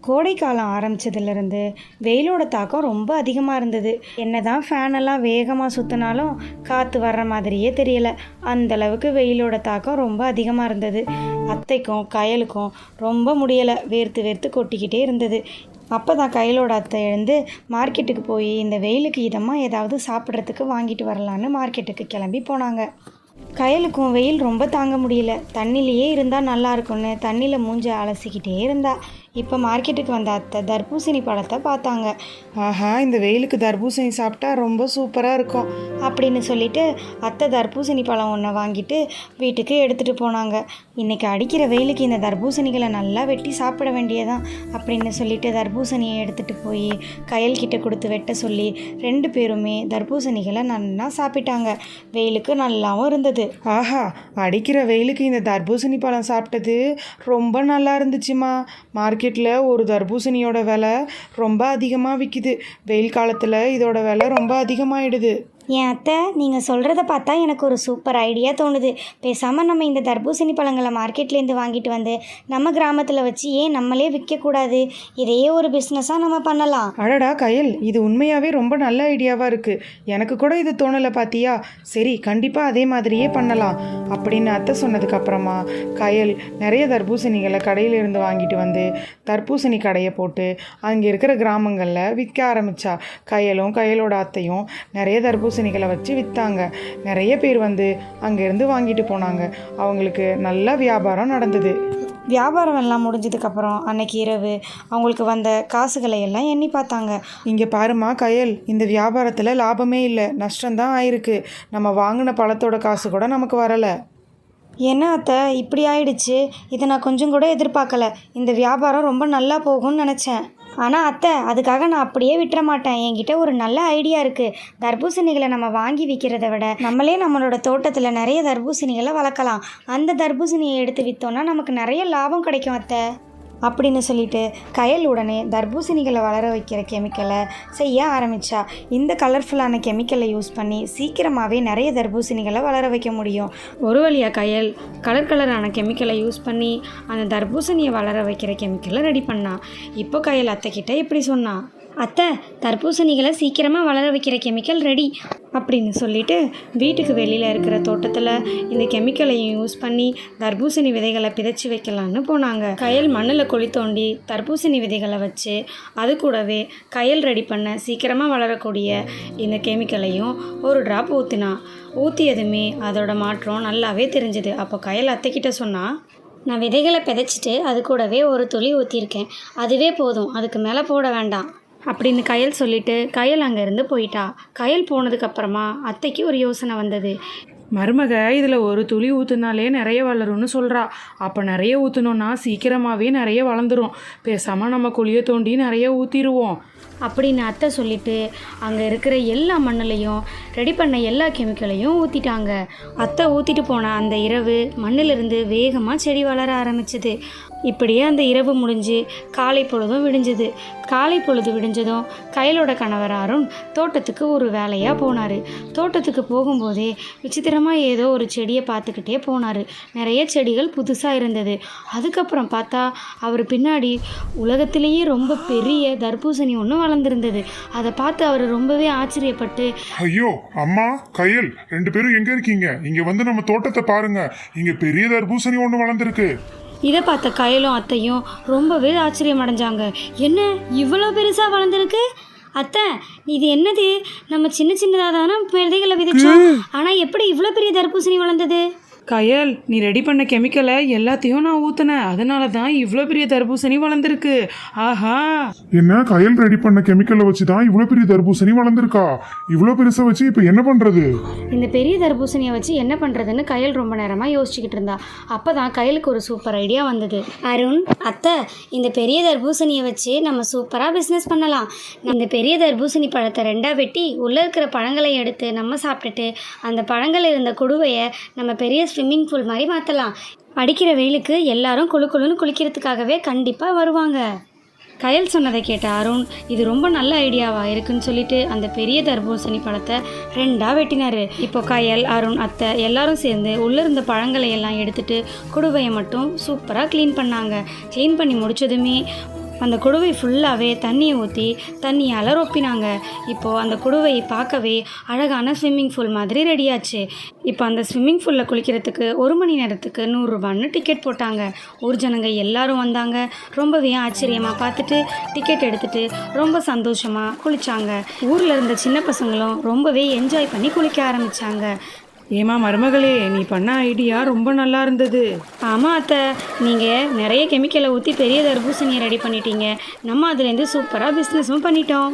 கோடை காலம் ஆரம்பித்ததுலேருந்து வெயிலோட தாக்கம் ரொம்ப அதிகமாக இருந்தது. என்ன தான் ஃபேனெல்லாம் வேகமாக சுற்றினாலும் காற்று வர்ற மாதிரியே தெரியலை. அந்தளவுக்கு வெயிலோட தாக்கம் ரொம்ப அதிகமாக இருந்தது. அத்தைக்கும் கயலுக்கும் ரொம்ப முடியலை, வேர்த்து வேர்த்து கொட்டிக்கிட்டே இருந்தது. அப்போ தான் கயலோட அத்தை எழுந்து மார்க்கெட்டுக்கு போய் இந்த வெயிலுக்கு இதமாக ஏதாவது சாப்பிட்றதுக்கு வாங்கிட்டு வரலான்னு மார்க்கெட்டுக்கு கிளம்பி போனாங்க. கயலுக்கும் வெயில் ரொம்ப தாங்க முடியல. தண்ணிலேயே இருந்தால் நல்லா இருக்கும்னு தண்ணியில் மூஞ்ச அலசிக்கிட்டே இருந்தா. இப்போ மார்க்கெட்டுக்கு வந்த அத்தை தர்பூசணி பழத்தை பார்த்தாங்க. ஆஹா, இந்த வெயிலுக்கு தர்பூசணி சாப்பிட்டா ரொம்ப சூப்பராக இருக்கும் அப்படின்னு சொல்லிட்டு அத்தை தர்பூசணி பழம் ஒன்றை வாங்கிட்டு வீட்டுக்கு எடுத்துகிட்டு போனாங்க. இன்றைக்கி அடிக்கிற வெயிலுக்கு இந்த தர்பூசணிகளை நல்லா வெட்டி சாப்பிட வேண்டியதான் அப்படின்னு சொல்லிட்டு தர்பூசணியை எடுத்துகிட்டு போய் கயல்கிட்ட கொடுத்து வெட்ட சொல்லி 2 பேருமே தர்பூசணிகளை நல்லா சாப்பிட்டாங்க. வெயிலுக்கு நல்லாவும் இருந்தது. ஆஹா, அடிக்கிற வெயிலுக்கு இந்த தர்பூசணி பழம் சாப்பிட்டது ரொம்ப நல்லா இருந்துச்சுமா. மார்க்கெட்டில் ஒரு தர்பூசணியோட விலை ரொம்ப அதிகமாக விற்கிது. வெயில் காலத்தில் இதோட விலை ரொம்ப அதிகமாகிடுது. என் அத்தை, நீங்கள் சொல்கிறத பார்த்தா எனக்கு ஒரு சூப்பர் ஐடியா தோணுது. பேசாமல் நம்ம இந்த தர்பூசணி பழங்களை மார்க்கெட்லேருந்து வாங்கிட்டு வந்து நம்ம கிராமத்தில் வச்சு ஏன் நம்மளே விற்கக்கூடாது? இதையே ஒரு பிஸ்னஸாக நம்ம பண்ணலாம். அடடா கயல், இது உண்மையாகவே ரொம்ப நல்ல ஐடியாவாக இருக்குது. எனக்கு கூட இது தோணலை பார்த்தியா? சரி, கண்டிப்பாக அதே மாதிரியே பண்ணலாம் அப்படின்னு அத்தை சொன்னதுக்கப்புறமா கயல் நிறைய தர்பூசணிகளை கடையிலிருந்து வாங்கிட்டு வந்து தர்பூசணி கடையை போட்டு அங்கே இருக்கிற கிராமங்களில் விற்க ஆரம்பித்தா. கயலும் கயலோட அத்தையும் நிறைய தர்பூசணிகளை வச்சு விற்றாங்க. நிறைய பேர் வந்து அங்கேருந்து வாங்கிட்டு போனாங்க. அவங்களுக்கு நல்ல வியாபாரம் நடந்தது. வியாபாரம் எல்லாம் முடிஞ்சதுக்கப்புறம் அன்னைக்கு இரவு அவங்களுக்கு வந்த காசுகளை எல்லாம் எண்ணி பார்த்தாங்க. இங்கே பாருமா கயல், இந்த வியாபாரத்தில் லாபமே இல்லை, நஷ்டம்தான் ஆயிருக்கு. நம்ம வாங்கின பழத்தோட காசு கூட நமக்கு வரலை. என்ன அத்தை, இப்படி ஆயிடுச்சு? இதை நான் கொஞ்சம் கூட எதிர்பார்க்கல. இந்த வியாபாரம் ரொம்ப நல்லா போகும்னு நினச்சேன். ஆனால் அத்தை, அதுக்காக நான் அப்படியே விட்டுற மாட்டேன். என்கிட்ட ஒரு நல்ல ஐடியா இருக்குது. தர்பூசணிகளை நம்ம வாங்கி விற்கிறத விட நம்மளே நம்மளோட தோட்டத்தில் நிறைய தர்பூசணிகளை வளர்க்கலாம். அந்த தர்பூசணியை எடுத்து விற்றோன்னா நமக்கு நிறைய லாபம் கிடைக்கும் அத்தை அப்படின்னு சொல்லிட்டு கயல் உடனே தர்பூசணிகளை வளர வைக்கிற கெமிக்கலை செய்ய ஆரம்பித்தா. இந்த கலர்ஃபுல்லான கெமிக்கலை யூஸ் பண்ணி சீக்கிரமாகவே நிறைய தர்பூசணிகளை வளர வைக்க முடியும். ஒரு வழியாக கயல் கலரான கெமிக்கலை யூஸ் பண்ணி அந்த தர்பூசணியை வளர வைக்கிற கெமிக்கலை ரெடி பண்ணா. இப்போ கயல் அத்தைக்கிட்ட இப்படி சொன்னா, அத்தை, தர்பூசணிகளை சீக்கிரமாக வளர வைக்கிற கெமிக்கல் ரெடி அப்படின்னு சொல்லிட்டு வீட்டுக்கு வெளியில் இருக்கிற தோட்டத்தில் இந்த கெமிக்கலையும் யூஸ் பண்ணி தர்பூசணி விதைகளை பிதைச்சி வைக்கலான்னு போனாங்க. கயல் மண்ணில் குழி தோண்டி தர்பூசணி விதைகளை வச்சு அது கூடவே கயல் ரெடி பண்ண சீக்கிரமாக வளரக்கூடிய இந்த கெமிக்கலையும் ஒரு ட்ராப் ஊற்றினா. ஊற்றியதுமே அதோட மாற்றம் நல்லாவே தெரிஞ்சுது. அப்போ கயல் அத்தைக்கிட்ட சொன்னால், நான் விதைகளை பிதைச்சிட்டு அது கூடவே ஒரு துளி ஊற்றிருக்கேன், அதுவே போதும், அதுக்கு மேலே போட வேண்டாம் அப்படின்னு கயல் சொல்லிவிட்டு கயல் அங்கேருந்து போயிட்டா. கயல் போனதுக்கப்புறமா அத்தைக்கு ஒரு யோசனை வந்தது. மருமக இதில் ஒரு துளி ஊற்றுனாலே நிறைய வளரும்னு சொல்கிறா. அப்போ நிறைய ஊற்றணுன்னா சீக்கிரமாகவே நிறைய வளர்ந்துடும். பேசாமல் நம்ம குழியை தோண்டி நிறைய ஊற்றிடுவோம் அப்படின்னு அத்தை சொல்லிவிட்டு அங்கே இருக்கிற எல்லா மண்ணிலையும் ரெடி பண்ண எல்லா கெமிக்கலையும் ஊற்றிட்டாங்க. அத்தை ஊற்றிட்டு போன அந்த இரவு மண்ணிலிருந்து வேகமாக செடி வளர ஆரம்பிச்சுது. இப்படியே அந்த இரவு முடிஞ்சு காலை பொழுதும் விடிஞ்சுது. காலை பொழுது விடிஞ்சதும் கயலோட கணவர் அருண் தோட்டத்துக்கு ஒரு வேலையாக போனார். தோட்டத்துக்கு போகும்போதே விசித்திரமாக ஏதோ ஒரு செடியை பார்த்துக்கிட்டே போனார். நிறைய செடிகள் புதுசாக இருந்தது. அதுக்கப்புறம் பார்த்தா அவர் பின்னாடி உலகத்திலேயே ரொம்ப பெரிய தர்பூசணி ஒன்று வளர்ந்துருந்தது. அதை பார்த்து அவர் ரொம்பவே ஆச்சரியப்பட்டு, ஐயோ அம்மா, கயல், 2 பேரும் எங்க இருக்கீங்க? இங்க வந்து நம்ம தோட்டத்தை பாருங்க. இங்க பெரிய தர்பூசணி ஒன்று வளர்ந்துருக்கு. இதை பார்த்த கயலும் அத்தையும் ரொம்பவே ஆச்சரியம் அடைஞ்சாங்க. என்ன, இவ்வளோ பெருசாக வளர்ந்துருக்கு? அத்தை, இது என்னது? நம்ம சின்னதாக தானே விதைகளை விதைச்சோம், ஆனால் எப்படி இவ்வளோ பெரிய தர்பூசணி வளர்ந்தது? கயல், நீ ரெடி பண்ண கெமிக்கலை எல்லாத்தையும் நான் ஊற்றினேன், அதனால தான் இவ்வளோ பெரிய தர்பூசணி வளர்ந்துருக்கு. ஆஹா, என்ன, கயல் ரெடி பண்ண கெமிக்கலை வச்சு தான் இவ்வளோ பெரிய தர்பூசணி வளர்ந்துருக்கா? இவ்வளோ பெருசை வச்சு இப்போ என்ன பண்ணுறது? இந்த பெரிய தர்பூசணியை வச்சு என்ன பண்ணுறதுன்னு கயல் ரொம்ப நேரமாக யோசிச்சுக்கிட்டு இருந்தா. அப்போ தான் கயலுக்கு ஒரு சூப்பர் ஐடியா வந்தது. அருண், அத்தை, இந்த பெரிய தர்பூசணியை வச்சு நம்ம சூப்பராக பிஸ்னஸ் பண்ணலாம். இந்த பெரிய தர்பூசணி பழத்தை 2ஆக வெட்டி உள்ளே இருக்கிற பழங்களை எடுத்து நம்ம சாப்பிட்டுட்டு அந்த பழங்கள் இருந்த குடுவையை நம்ம பெரிய ஸ்விம்மிங் பூல் மாதிரி மாற்றலாம். அடிக்கிற வெயிலுக்கு எல்லாரும் குளுன்னு குளிக்கிறதுக்காகவே கண்டிப்பாக வருவாங்க. கயல் சொன்னதை கேட்ட அருண், இது ரொம்ப நல்ல ஐடியாவாக இருக்குன்னு சொல்லிட்டு அந்த பெரிய தர்பூசணி பழத்தை 2ஆக வெட்டினார். இப்போ கயல், அருண், அத்தை எல்லாரும் சேர்ந்து உள்ளே இருந்த பழங்களை எல்லாம் எடுத்துகிட்டு குடுவையை மட்டும் சூப்பராக க்ளீன் பண்ணாங்க. க்ளீன் பண்ணி முடித்ததுமே அந்த குடுவை ஃபுல்லாகவே தண்ணியை ஊற்றி தண்ணியால் ரொப்பினாங்க. இப்போது அந்த குடுவை பார்க்கவே அழகான ஸ்விம்மிங் பூல் மாதிரி ரெடியாச்சு. இப்போ அந்த ஸ்விம்மிங் பூலில் குளிக்கிறதுக்கு 1 மணி நேரத்துக்கு 100 ரூபான்னு டிக்கெட் போட்டாங்க. ஊர் ஜனங்க எல்லாரும் வந்தாங்க. ரொம்பவே ஆச்சரியமாக பார்த்துட்டு டிக்கெட் எடுத்துட்டு ரொம்ப சந்தோஷமாக குளித்தாங்க. ஊரில் இருந்த சின்ன பசங்களும் ரொம்பவே என்ஜாய் பண்ணி குளிக்க ஆரம்பித்தாங்க. ஏமா மருமகளே, நீ பண்ண ஐடியா ரொம்ப நல்லா இருந்தது. ஆமாம் அத்தை, நீங்கள் நிறைய கெமிக்கலை ஊற்றி பெரிய தர்பூசணியை ரெடி பண்ணிட்டீங்க. நம்ம அதுலேருந்து சூப்பராக பிஸ்னஸும் பண்ணிட்டோம்.